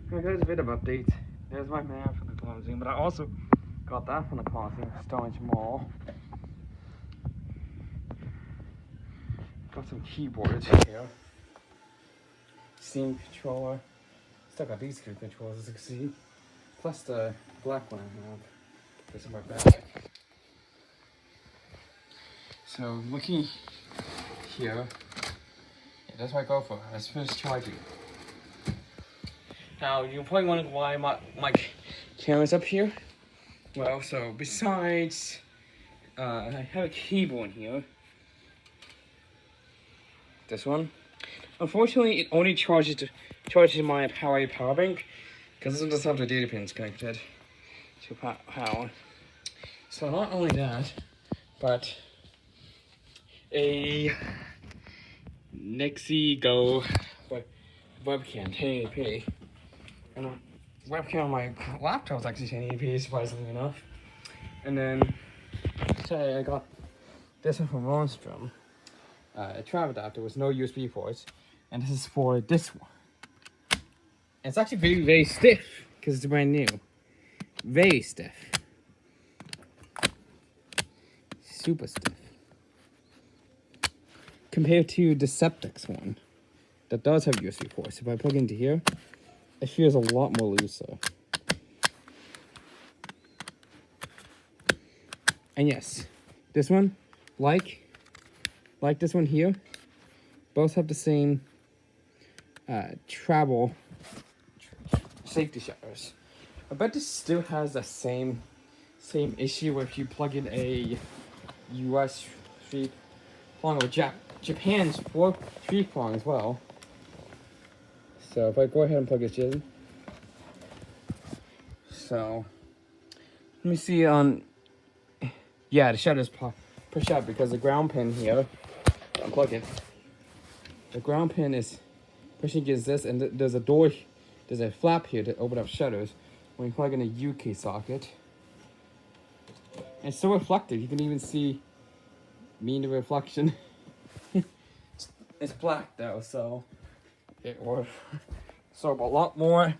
Hey guys, a bit of update. There's my man from the closing, but I also got that from the closing, Stonehenge Mall. Got some keyboards here. Steam controller. Still got these two controllers as you can see. Plus the black one I have. This is my back. So looking here, yeah, that's what I go for. Let's finish charging. Now you're probably wondering why my camera's up here. Well, so besides, I have a cable in here. This one. Unfortunately, it only charges my power bank because this one doesn't have the data pins connected to power. So not only that, but a Nexi Go webcam 1080p, and a webcam on my laptop is actually 1080p, surprisingly enough. And then today I got this one from Ronstrom. A travel adapter with no USB ports, and this is for this one. And it's actually very, very stiff because it's brand new. Very stiff. Super stiff. Compared to the Septex one that does have USB ports. If I plug into here, it feels a lot more looser. And yes, this one, like this one here, both have the same travel safety shutters. I bet this still has the same issue where if you plug in a US 3 prong or Japan's 3 prong as well. So if I go ahead and plug this in, so let me see on. Yeah, the shutters push up because the ground pin here. Unplug it. The ground pin is pushing against this, and there's a door. There's a flap here to open up shutters. When you plug in a UK socket, and it's so reflective. You can even see me in the reflection. It's black though, so it will absorb a lot more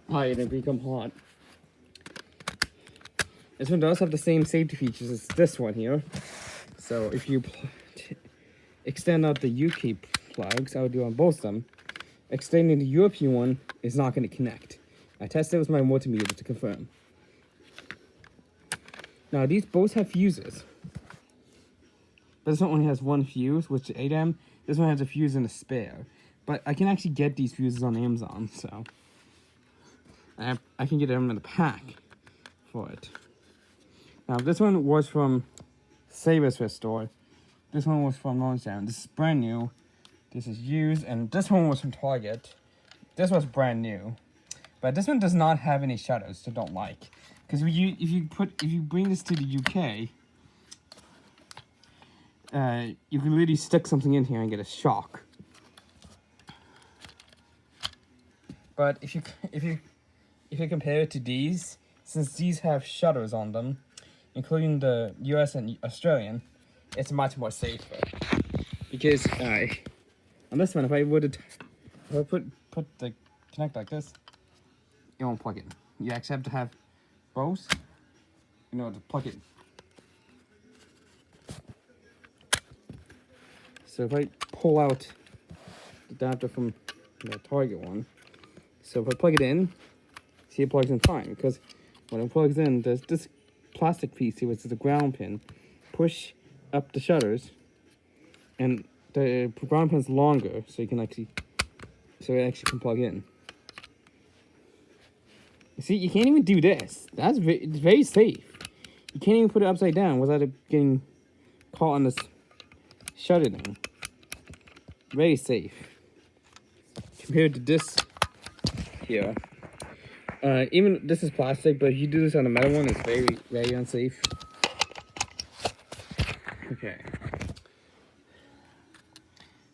light and become hot. This one does have the same safety features as this one here. So if you extend out the UK plugs, I would do on both of them. Extending the European one is not going to connect. I tested it with my multimeter to confirm. Now these both have fuses. But this one only has one fuse, which is 8M. This one has a fuse and a spare. But I can actually get these fuses on Amazon, so I can get them in the pack for it. Now this one was from Saber's store. This one was from Lonsdale. This is brand new. This is used, and this one was from Target. This was brand new, but this one does not have any shutters, so don't like. Because if you bring this to the UK, you can literally stick something in here and get a shock. But if you compare it to these, since these have shutters on them, including the US and Australian, it's much more safer. Because on this one, if I put the connect like this, it won't plug in. You actually have to have both in order to plug it. So if I pull out the adapter from the Target one, so if I plug it in, see it plugs in fine, because when it plugs in, there's this plastic piece here, which is the ground pin. Push up the shutters, and the ground pin's longer, so it actually can plug in. You see, you can't even do this. It's very safe. You can't even put it upside down without it getting caught on this shutter thing. Very safe. Compared to this here. Even this is plastic, but if you do this on a metal one, it's very, very unsafe. Okay.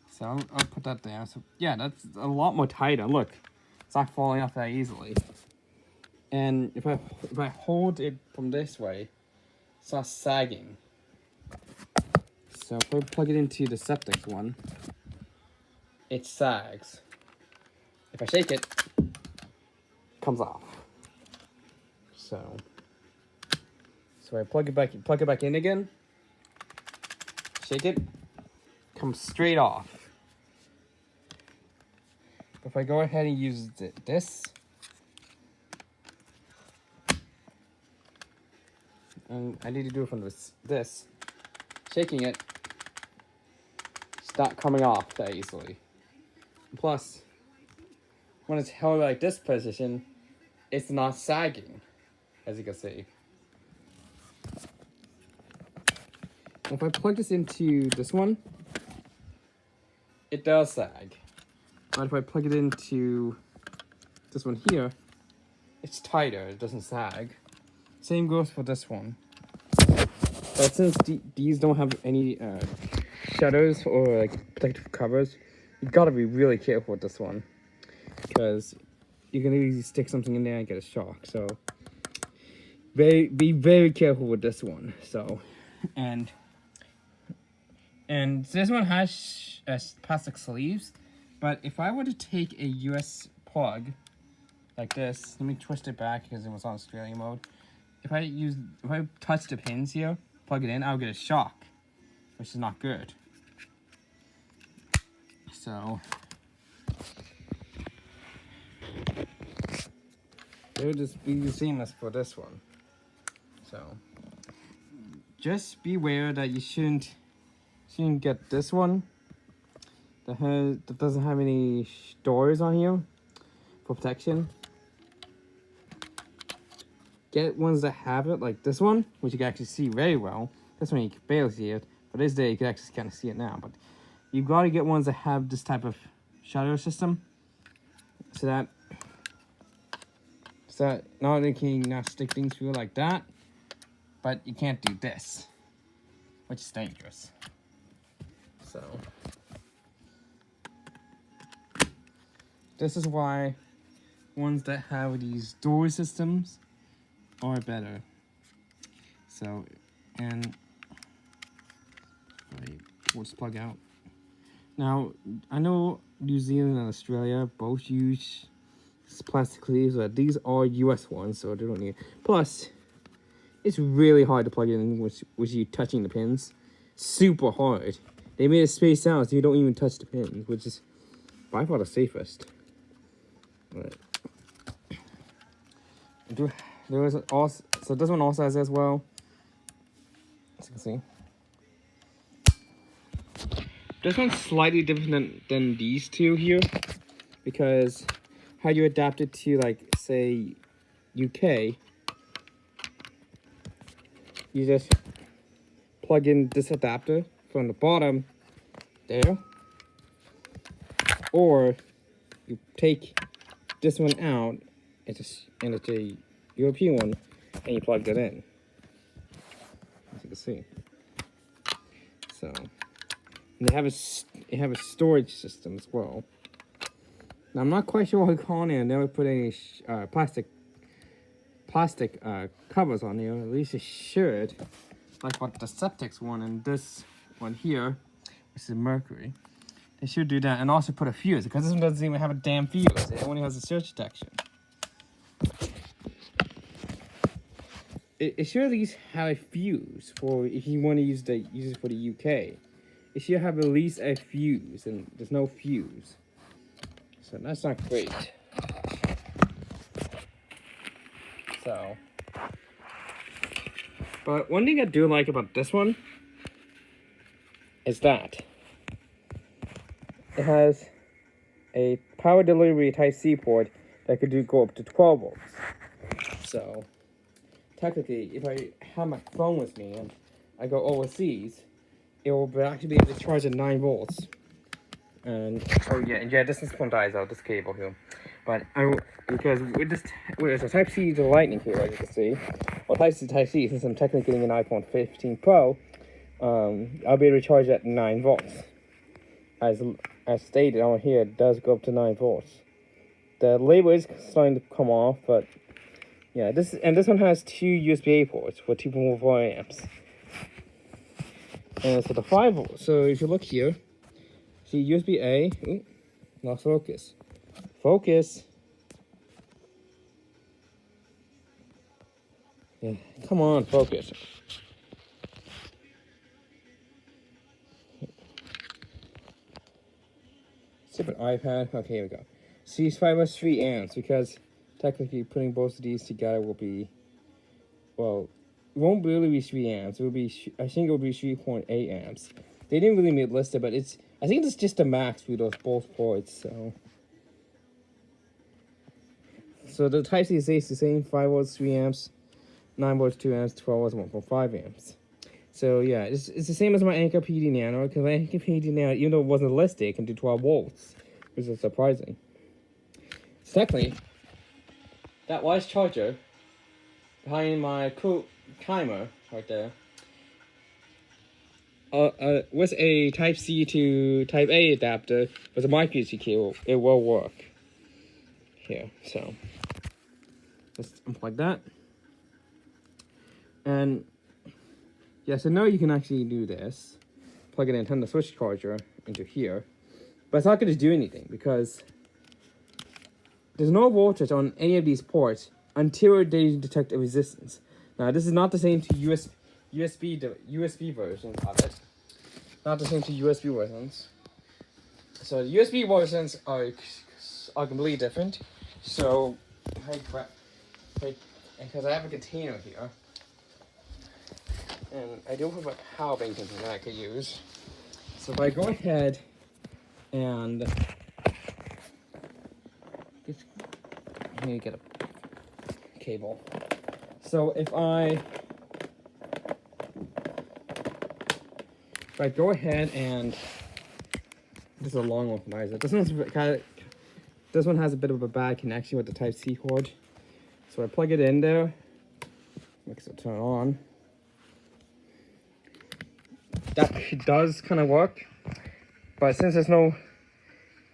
So I'll put that there. So yeah, that's a lot more tighter. Look, it's not falling off that easily. And if I hold it from this way, it's not sagging. So if I plug it into the Septex one, it sags. If I shake it, comes off. So I plug it back in again. Shake it, comes straight off. If I go ahead and use this, and I need to do it from this, shaking it, it's not coming off that easily. Plus, when it's held like this position, it's not sagging, as you can see. If I plug this into this one, it does sag. But if I plug it into this one here, it's tighter, it doesn't sag. Same goes for this one. But since these don't have any shutters or like protective covers, you gotta be really careful with this one, because you can easily stick something in there and get a shock. So be very careful with this one. So and this one has plastic sleeves, but if I were to take a US plug like this, let me twist it back because it was on Australian mode. If I touch the pins here, plug it in, I'll get a shock, which is not good. So it would just be seamless for this one. So just beware that you shouldn't get this one that doesn't have any doors on here for protection. Get ones that have it, like this one, which you can actually see very well. This one you can barely see it, but this day you can actually kind of see it now. But you gotta get ones that have this type of shutter system, so that not only can you not stick things through like that, but you can't do this, which is dangerous. So this is why ones that have these door systems are better. So, and we'll just plug out. Now, I know New Zealand and Australia both use plastic sleeves, but these are US ones, so they don't need. Plus, it's really hard to plug it in with you touching the pins. Super hard. They made it spaced out so you don't even touch the pins, which is by far the safest. Right. There is also, so this one also has as well, as you can see. This one's slightly different than these two here, because how you adapt it to, like, say, UK, you just plug in this adapter from the bottom there, or you take this one out, and it's a European one, and you plug that in, as you can see. So, and they have a storage system as well. Now, I'm not quite sure what we call it. I never put any plastic covers on here. At least it should, like what the Septex one and this one here, which is mercury. They should do that, and also put a fuse, because this one doesn't even have a damn fuse. It only has a surge detection. It should at least have a fuse for if you want to use it for the UK. It should have at least a fuse, and there's no fuse. So that's not great. So, but one thing I do like about this one is that it has a power delivery Type-C port that could go up to 12 volts. So, technically, if I have my phone with me and I go overseas, it will actually be able to charge at 9 volts. And this is one dies out, this cable here. But because with a Type-C to Lightning here, as you can see, well, Type-C, since I'm technically getting an iPhone 15 Pro, I'll be able to charge at 9 volts. As stated on here, it does go up to 9 volts. The label is starting to come off, but yeah, this one has 2 USB-A ports for 2.4 amps. And so the 5 volts. So if you look here, see USB-A. Lost focus. Focus. Yeah, come on, focus. Stupid iPad. Okay, here we go. C5 was 3 amps because technically putting both of these together will be, well, it won't really be 3 amps. It will be, I think it will be 3.8 amps. They didn't really make it listed, but it's, I think it's just the max with those both ports. So the Type-C stays the same: 5 volts, 3 amps, 9 volts, 2 amps, 12 volts, 1.5 amps. So yeah, it's the same as my Anker PD Nano, because my Anker PD Nano, even though it wasn't listed, it can do 12 volts, which is surprising. Secondly, that wise charger behind my cool timer right there, with a Type-C to Type-A adapter with a micro USB cable, it will work. Here, so let's unplug that. And yes, I know you can actually do this. Plug an Nintendo Switch charger into here, but it's not going to do anything because there's no voltage on any of these ports until they detect a resistance. Now, this is not the same to USB versions of it. Not the same to USB versions. So the USB versions are completely different. So, because I have a container here, and I do have a power bank container I could use. So if I go ahead and let me get a cable. So if I go ahead and this is a long one from Isaac. This one has a bit of a bad connection with the Type-C cord. So I plug it in there, makes it turn on. That does kind of work, but since there's no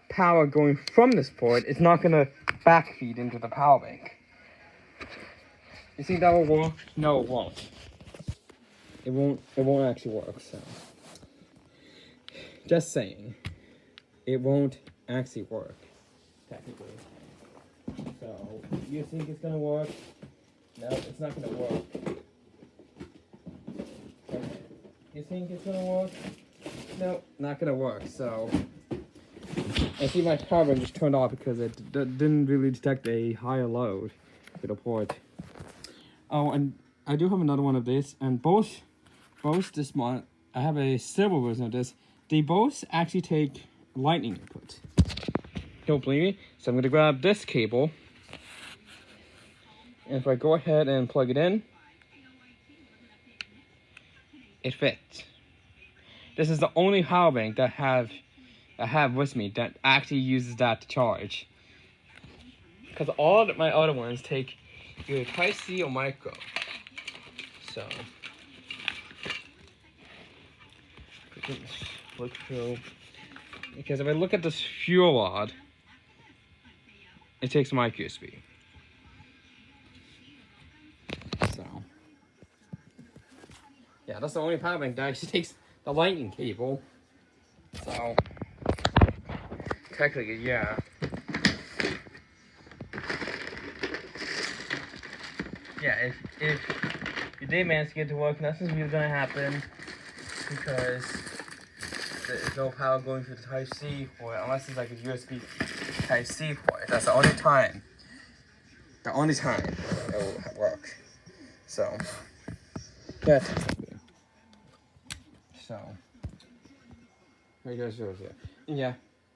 power going from this port, it's not going to backfeed into the power bank. You think that will work? No, it won't. It won't actually work, so. Just saying. It won't actually work, technically. So, you think it's going to work? No, it's not going to work. You think it's going to work? No, not going to work, so. I see my power bank just turned off because it didn't really detect a higher load with the port. Oh, and I do have another one of this, and both this one, I have a silver version of this. They both actually take lightning input. Don't believe me? So I'm going to grab this cable, and if I go ahead and plug it in, it fits. This is the only power bank that I have with me that actually uses that to charge. Because all of my other ones take either Type-C or micro. So, look through. Because if I look at this fuel rod, it takes micro USB. So, yeah, that's the only power bank that actually takes the lightning cable. So, technically, yeah. Yeah, if you did manage to get to work, nothing's really gonna happen because there's no power going through the Type-C port unless it's like a USB Type-C port. That's the only time. The only time it will work. So, yeah. So, here goes yours here. Yeah,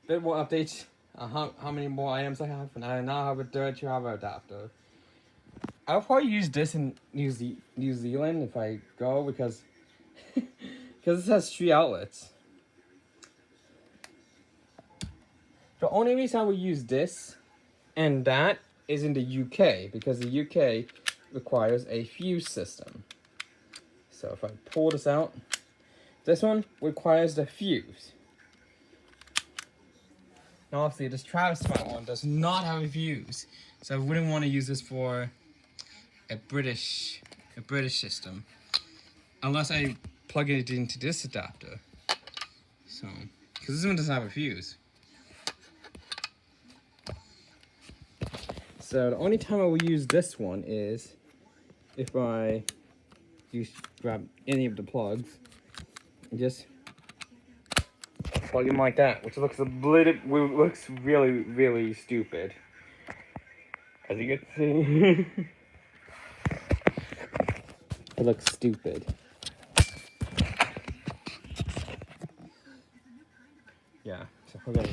bit more updates. How many more items I have, and I now have a third travel adapter. I'll probably use this in New Zealand if I go because this has 3 outlets. The only reason I would use this and that is in the UK because the UK requires a fuse system. So if I pull this out, this one requires the fuse. Now obviously this Travis Smart one does not have a fuse, so I wouldn't want to use this for a British system unless I plug it into this adapter. So, because this one doesn't have a fuse. So the only time I will use this one is if I just grab any of the plugs and just plug them like that, which looks really, really stupid. As you can see, it looks stupid. Yeah, so we're gonna